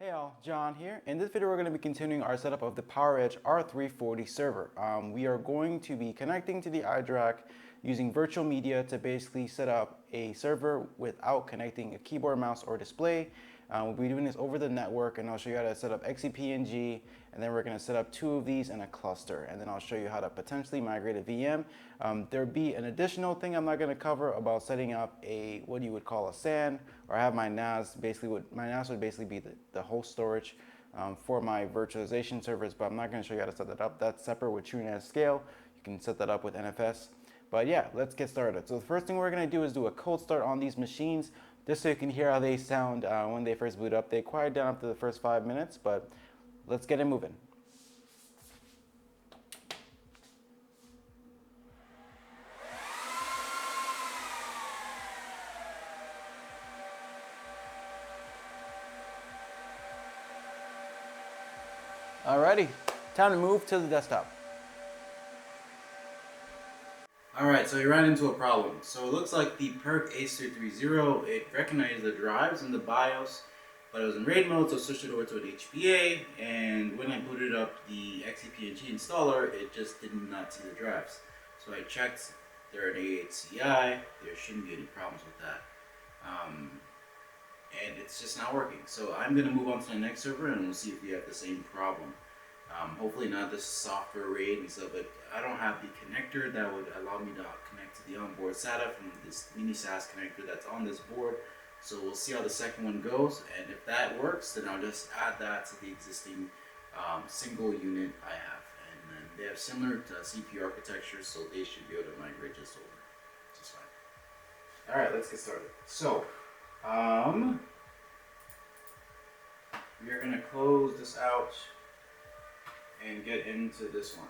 Hey all, John here. In this video we're going to be continuing our setup of the PowerEdge R340 server. We are going to be connecting to the iDRAC using virtual media to basically set up a server without connecting a keyboard, mouse, or display. We'll be doing this over the network, and I'll show you how to set up XCP-ng, and then we're going to set up 2 of these in a cluster, and then I'll show you how to potentially migrate a VM. There'll be an additional thing I'm not going to cover about setting up a what you would call a SAN, or I have my NAS. Basically, my NAS would basically be the host storage for my virtualization servers, but I'm not going to show you how to set that up. That's separate with TrueNAS Scale. You can set that up with NFS. But yeah, let's get started. So the first thing we're going to do is do a cold start on these machines, just so you can hear how they sound when they first boot up. They quiet down after the first 5 minutes, but let's get it moving. Alrighty, time to move to the desktop. Alright, so you ran into a problem. So it looks like the PERC H330, it recognized the drives in the BIOS, but it was in RAID mode, so I switched it over to an HBA, and when I booted up the XCP-ng installer, it just did not see the drives. So I checked, they're an A8 CI, there shouldn't be any problems with that. And it's just not working. So I'm going to move on to the next server, and we'll see if we have the same problem. Hopefully not this software RAID and stuff, but I don't have the connector that would allow me to connect to the onboard SATA from this mini SAS connector that's on this board. So we'll see how the second one goes, and if that works, then I'll just add that to the existing single unit I have. And then they have similar to CPU architecture, so they should be able to migrate just over. Just fine. Alright, let's get started. So, we are going to close this out and get into this one.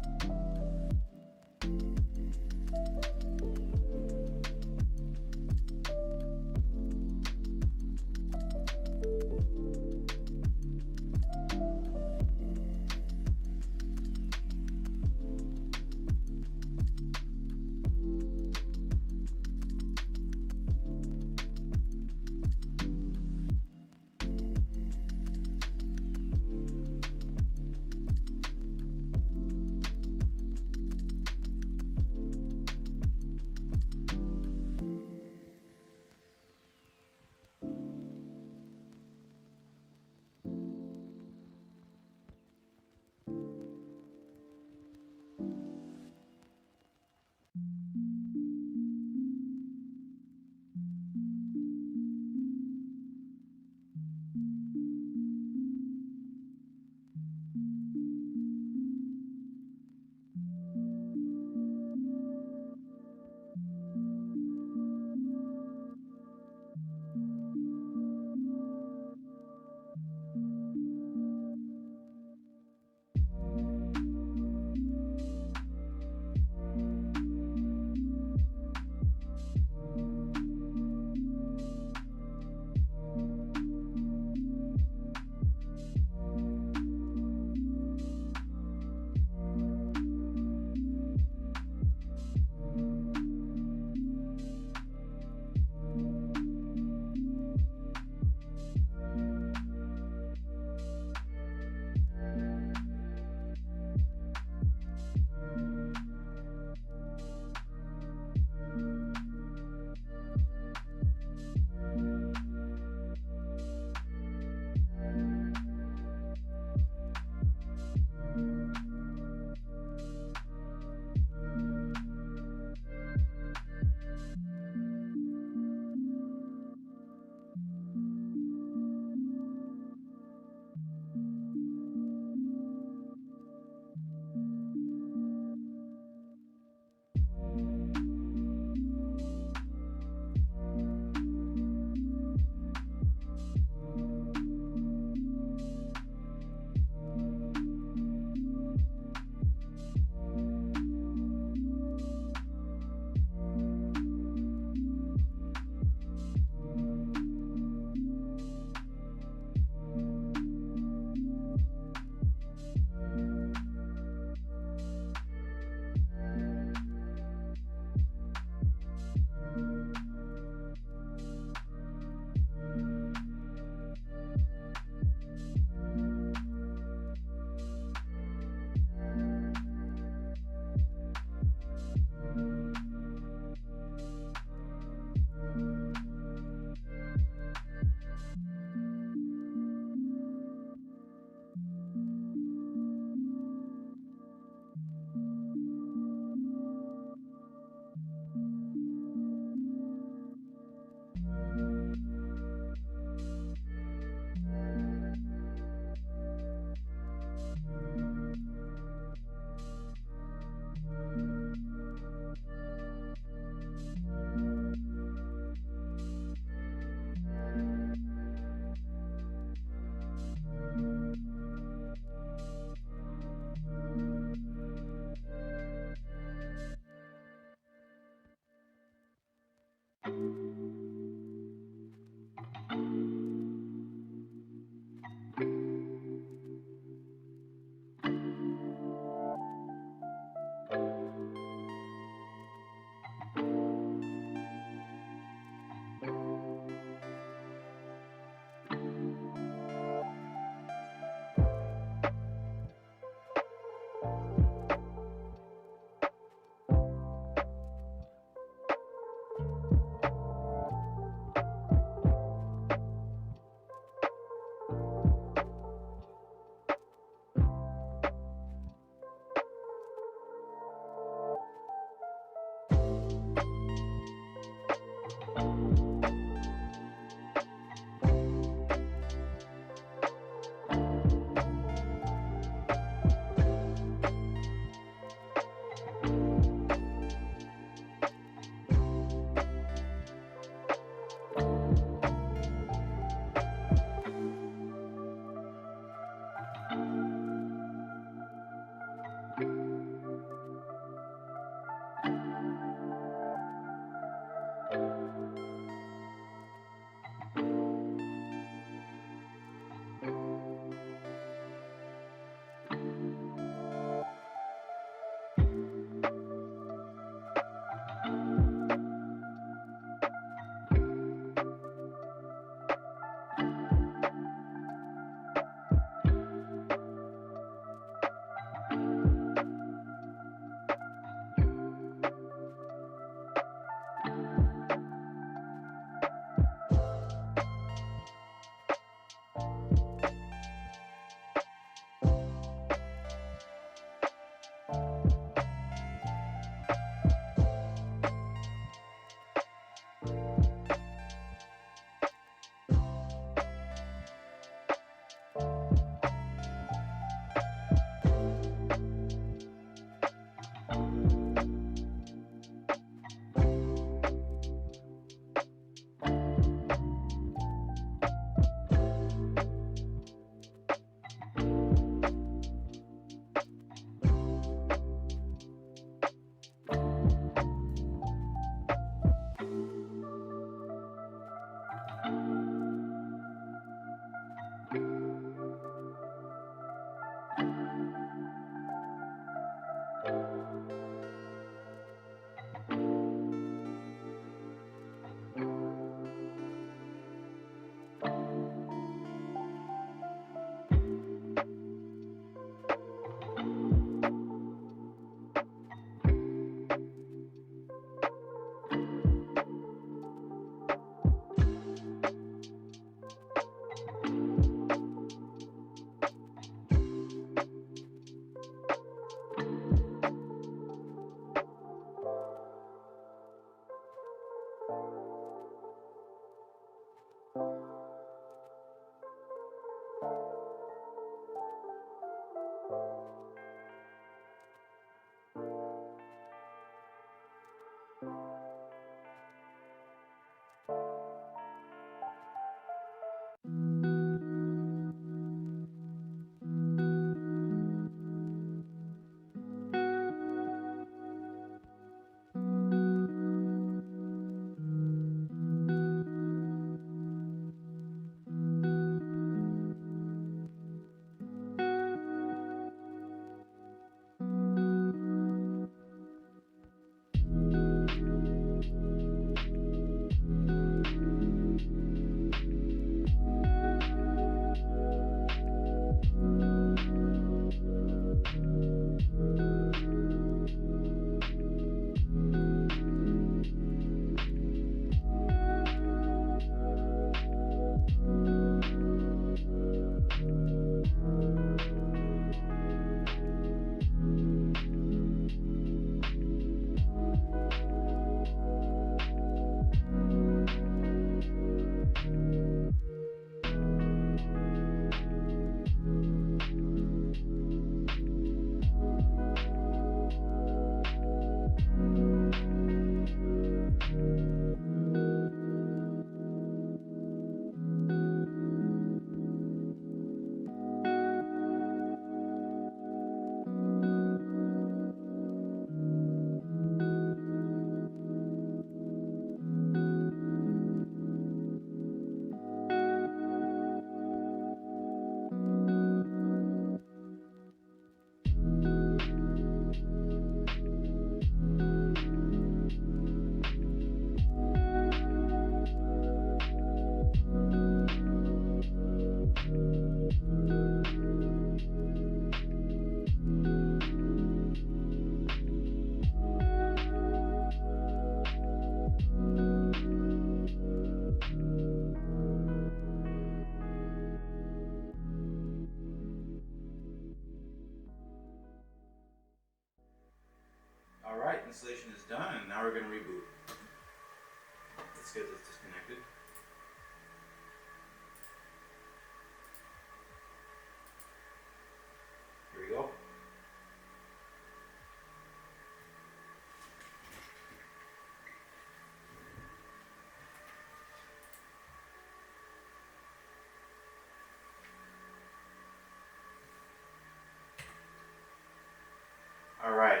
Alright,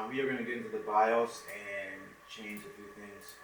we are going to get into the BIOS and change a few things.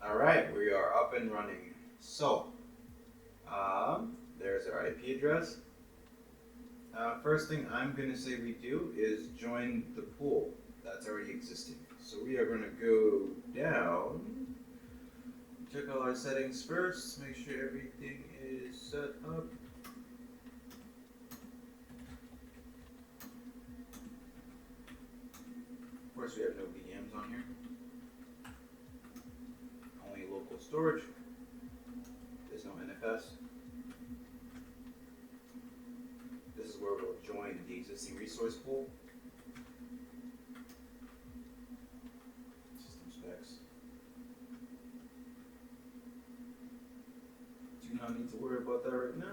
All right, we are up and running. So, there's our IP address. First thing I'm going to say we do is join the pool that's already existing. So we are going to go down, check all our settings first, make sure everything is set up. Of course, we have no VMs on here. Only local storage. There's no NFS. dashboard will join the existing resource pool. System specs. Do not need to worry about that right now.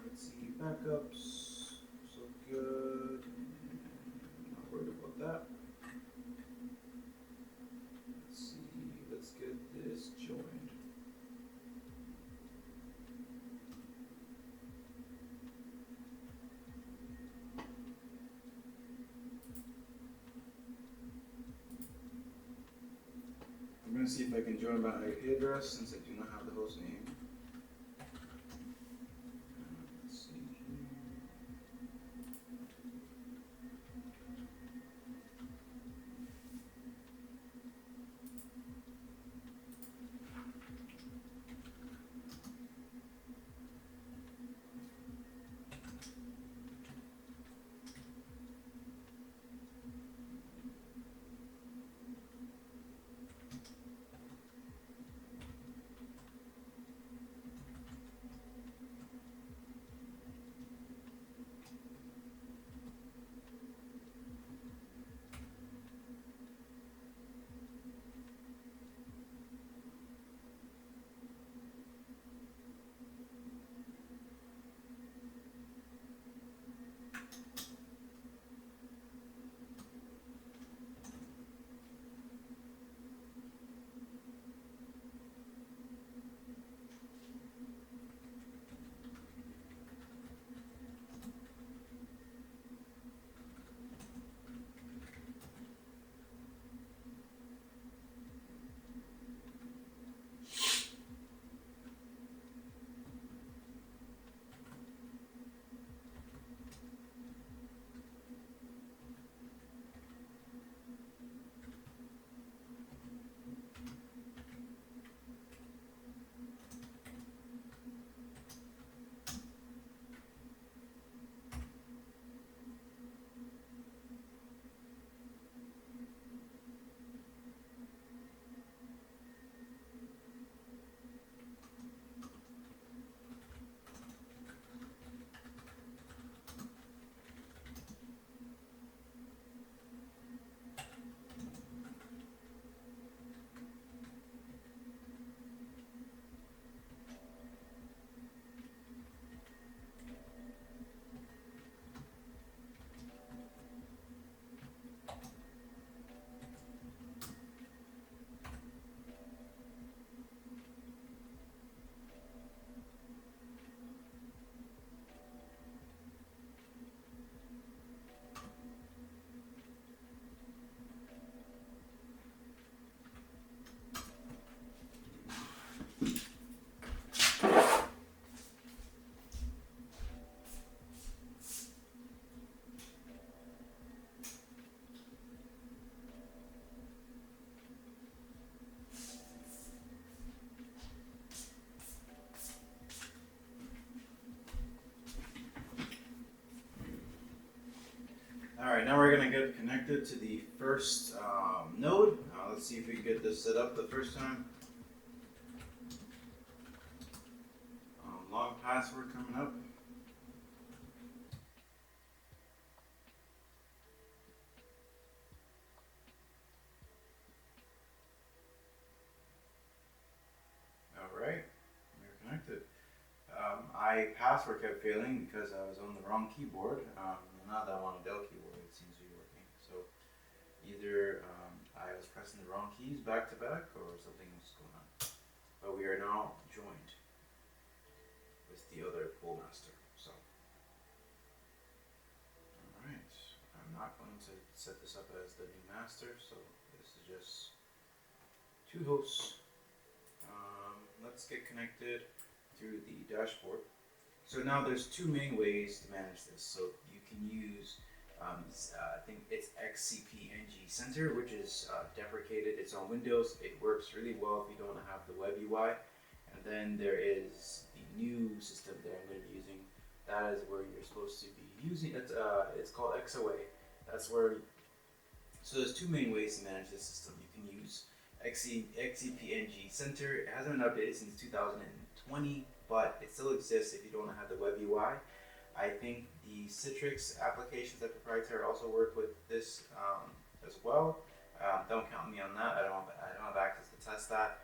Let's see, backups. So good. Not worried about that. Let's see, let's get this joined. I'm going to see if I can join by IP address since I do not have the host name. Let's see here. Alright, now we're going to get connected to the first node. Let's see if we can get this set up the first time. Long password coming up. Alright, we're connected. My password kept failing because I was on the wrong keyboard. Now that I'm on a Dell keyboard, it seems to be working. So either I was pressing the wrong keys back to back or something was going on. But we are now joined with the other pool master. So, alright, I'm not going to set this up as the new master, so this is just two hosts. Let's get connected through the dashboard. So now there's two main ways to manage this. So you can use, I think it's XCP-ng Center, which is deprecated. It's on Windows. It works really well if you don't have the web UI. And then there is the new system that I'm going to be using. That is where you're supposed to be using it. It's called XOA. That's where. So there's two main ways to manage this system. You can use XCP-ng Center. It hasn't been updated since 2020. But it still exists if you don't have the web UI. I think the Citrix applications that proprietary also work with this as well. Don't count me on that. I don't have access to test that.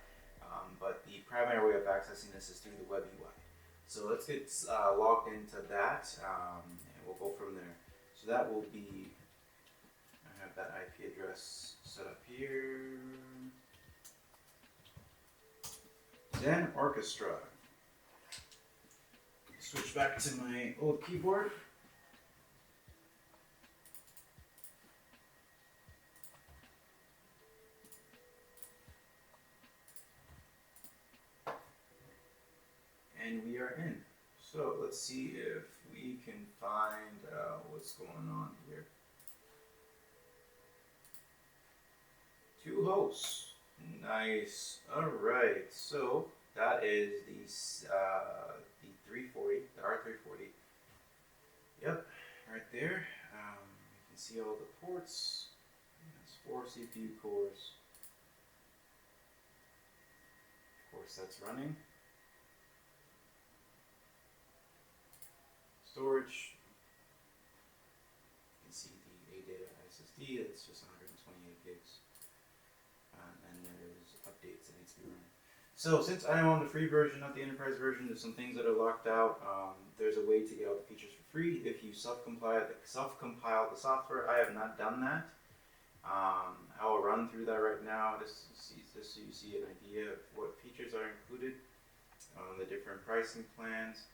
But the primary way of accessing this is through the web UI. So let's get logged into that, and we'll go from there. So that will be, I have that IP address set up here. Zen Orchestra. Switch back to my old keyboard. And we are in. So let's see if we can find what's going on here. 2 hosts. Nice. All right. So that is the 340, the R340. Yep, right there. You can see all the ports. There's 4 CPU cores. Of course, that's running. Storage. You can see the ADATA SSD. It's just 128 gigs. And there's updates that need to be running. So since I am on the free version, not the enterprise version, there's some things that are locked out. There's a way to get all the features for free if you self-compile the software. I have not done that. I will run through that right now just so you see an idea of what features are included, the different pricing plans.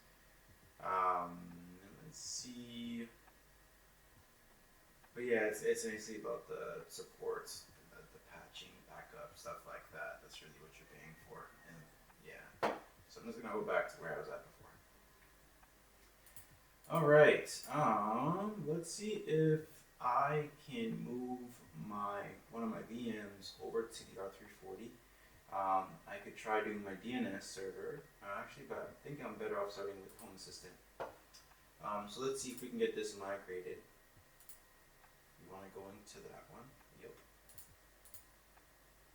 Let's see. But yeah, it's basically about the support, the patching, backup, stuff like that. That's really what you're paying for. And yeah, so I'm just gonna go back to where I was at before. All right. Let's see if I can move one of my VMs over to the R340. I could try doing my DNS server, actually, but I think I'm better off starting with Home Assistant. So let's see if we can get this migrated. You want to go into that one. Yep.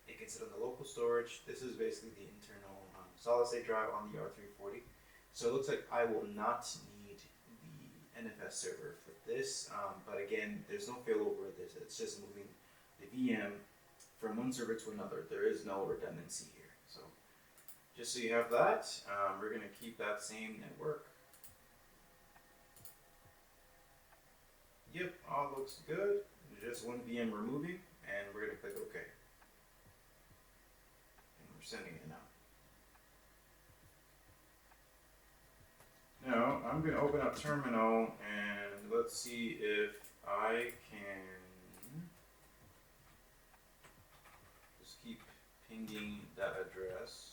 It can sit on the local storage. This is basically the internal solid state drive on the R340. So it looks like I will not need the NFS server for this, but again, there's no failover with this. It's just moving the VM from one server to another. There is no redundancy here. So just so you have that, we're going to keep that same network. Yep, all looks good. There's just one VM we're moving, and we're going to click OK. And we're sending it now. Now, I'm going to open up terminal, and let's see if I can just keep pinging that address.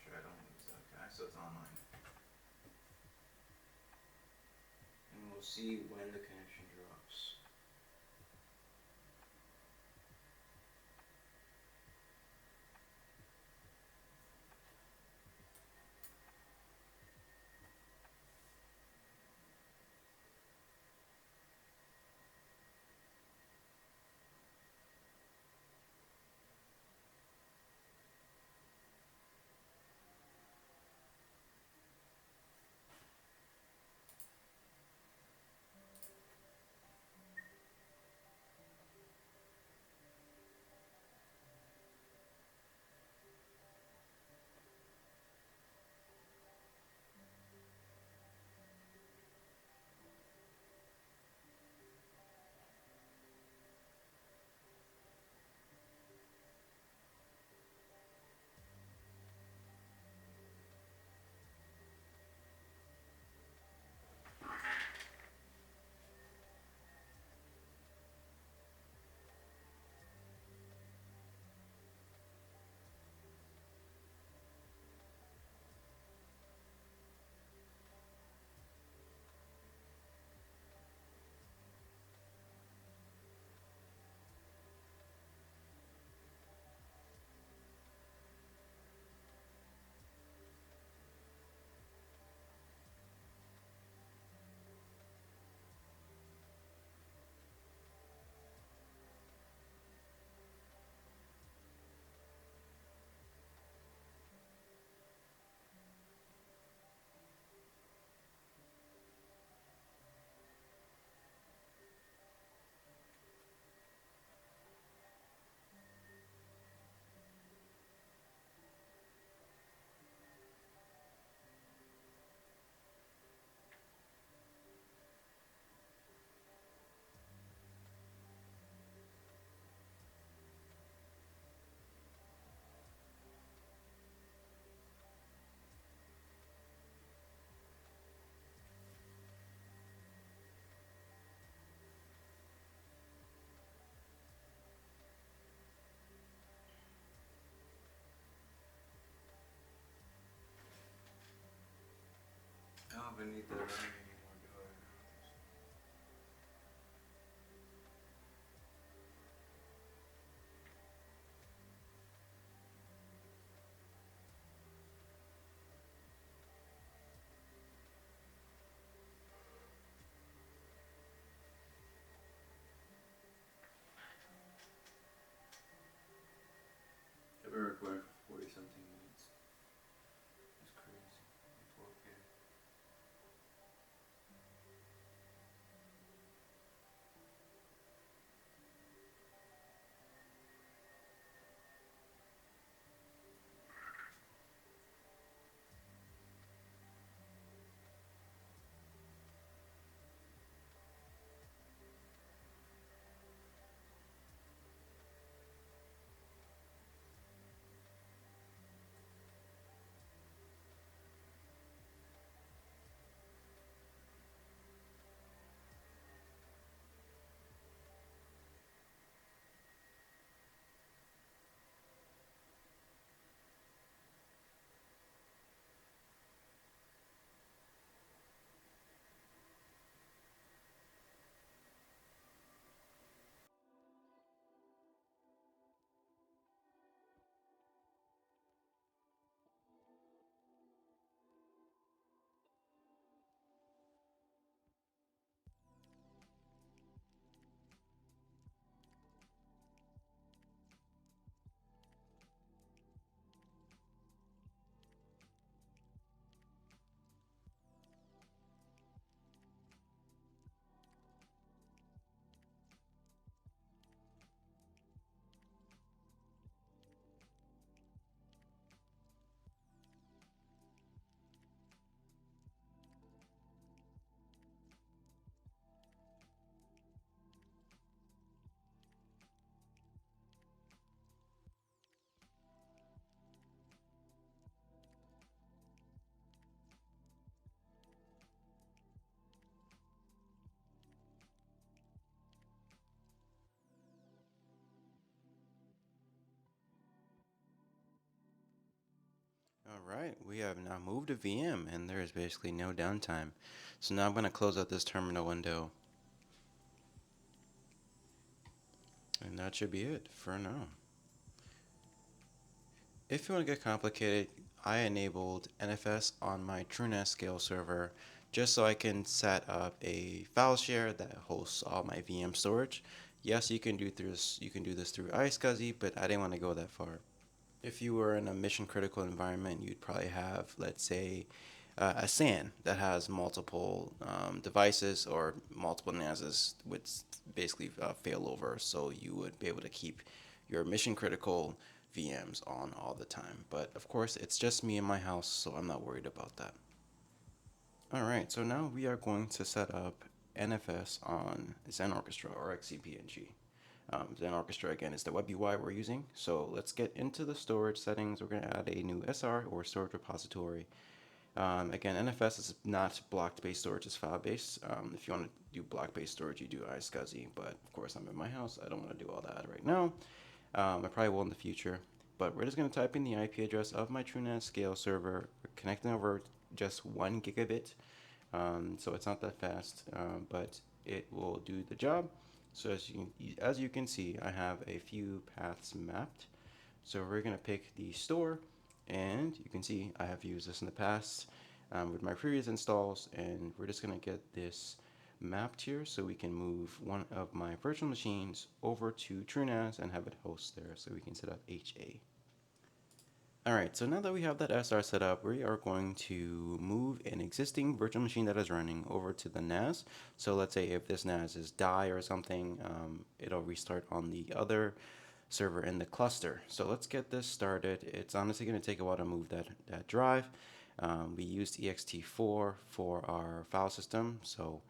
Sure, I don't lose that guy, so it's online. And we'll see when the connection drops. need that running anymore, do I? I've been recording for 40 something minutes. It's crazy. 4K. Alright, we have now moved a VM and there is basically no downtime. So now I'm going to close out this terminal window. And that should be it for now. If you want to get complicated, I enabled NFS on my TrueNAS scale server just so I can set up a file share that hosts all my VM storage. Yes, you can do this through iSCSI, but I didn't want to go that far. If you were in a mission critical environment, you'd probably have, let's say, a SAN that has multiple devices or multiple NASs with basically failover, so you would be able to keep your mission critical VMs on all the time. But of course, it's just me in my house, so I'm not worried about that. Alright, so now we are going to set up NFS on Xen Orchestra or XCP-ng. Xen Orchestra again is the web UI we're using. So let's get into the storage settings. We're going to add a new SR or storage repository. Again, NFS is not block-based storage, it's file-based. If you want to do block-based storage, you do iSCSI, but of course I'm in my house. I don't want to do all that right now. I probably will in the future. But we're just going to type in the IP address of my TrueNAS scale server, connecting over just 1 gigabit. So it's not that fast, but it will do the job. So as you can see, I have a few paths mapped. So we're going to pick the store, and you can see I have used this in the past with my previous installs, and we're just going to get this mapped here so we can move one of my virtual machines over to TrueNAS and have it host there so we can set up HA. Alright, so now that we have that SR set up, we are going to move an existing virtual machine that is running over to the NAS. So let's say if this NAS is die or something, it'll restart on the other server in the cluster. So let's get this started. It's honestly going to take a while to move that drive. We used ext4 for our file system, so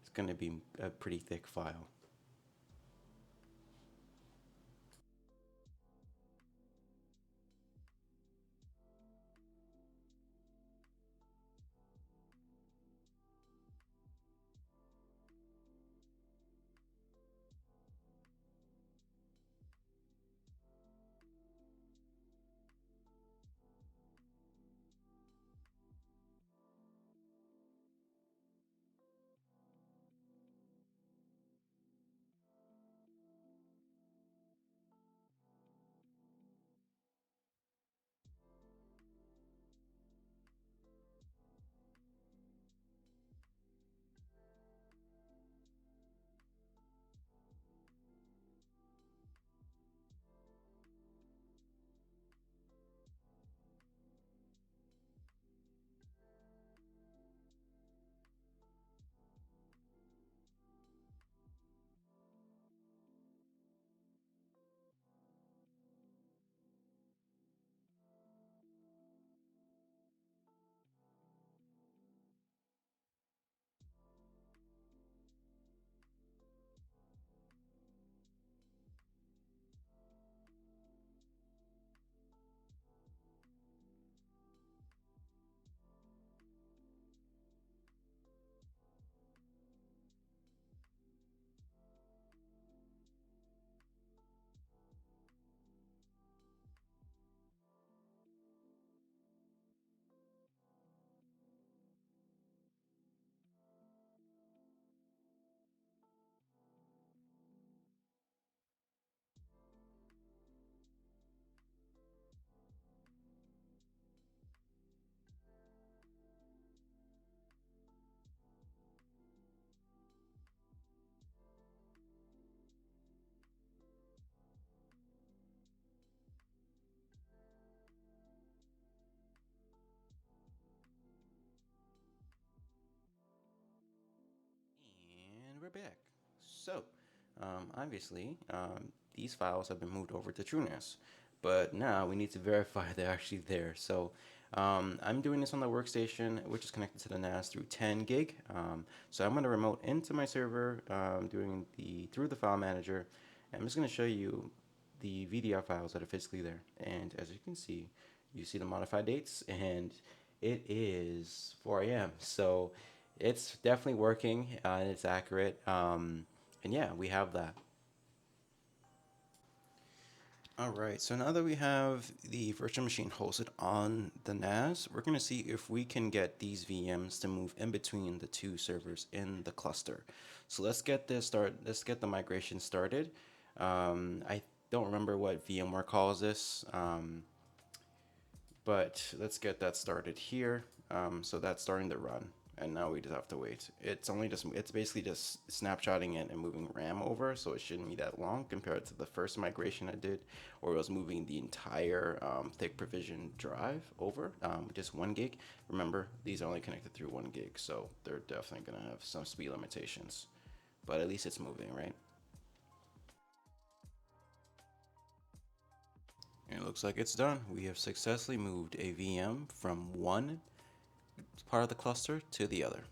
it's going to be a pretty thick file. back. So, obviously, these files have been moved over to TrueNAS, but now we need to verify they're actually there. So, I'm doing this on the workstation, which is connected to the NAS through 10 gig. So I'm going to remote into my server, through the file manager. And I'm just going to show you the VDR files that are physically there. And as you can see, you see the modified dates, and it is 4 a.m. So it's definitely working, and it's accurate. And yeah, we have that. Alright, so now that we have the virtual machine hosted on the NAS, we're going to see if we can get these VMs to move in between the two servers in the cluster. So let's get the migration started. I don't remember what VMware calls this, but let's get that started here. So that's starting to run, and now we just have to wait. It's basically just snapshotting it and moving RAM over, so it shouldn't be that long compared to the first migration I did, where it was moving the entire thick provision drive over, just 1 gig. Remember, these are only connected through 1 gig, so they're definitely gonna have some speed limitations, but at least it's moving, right? And it looks like it's done. We have successfully moved a VM from one part of the cluster to the other.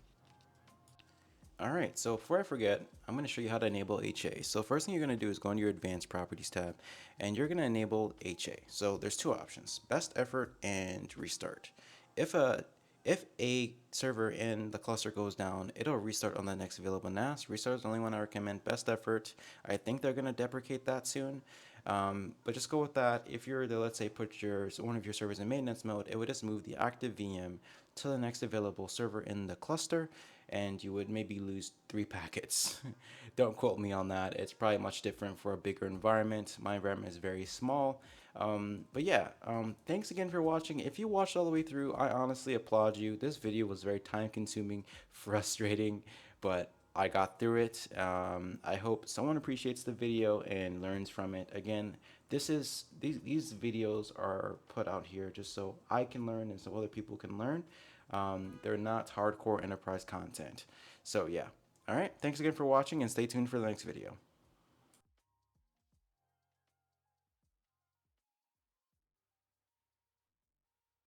Alright, so before I forget, I'm going to show you how to enable HA. So first thing you're going to do is go into your Advanced Properties tab, and you're going to enable HA. So there's two options, Best Effort and Restart. If a server in the cluster goes down, it'll restart on the next available NAS. Restart is the only one I recommend. Best Effort, I think they're going to deprecate that soon. But just go with that. If you're to, let's say, put one of your servers in maintenance mode, it would just move the active VM to the next available server in the cluster, and you would maybe lose 3 packets. Don't quote me on that. It's probably much different for a bigger environment. My environment is very small. But yeah, thanks again for watching. If you watched all the way through, I honestly applaud you. This video was very time consuming, frustrating, but I got through it. I hope someone appreciates the video and learns from it. Again, these videos are put out here just so I can learn and so other people can learn. They're not hardcore enterprise content. So yeah. All right. Thanks again for watching, and stay tuned for the next video.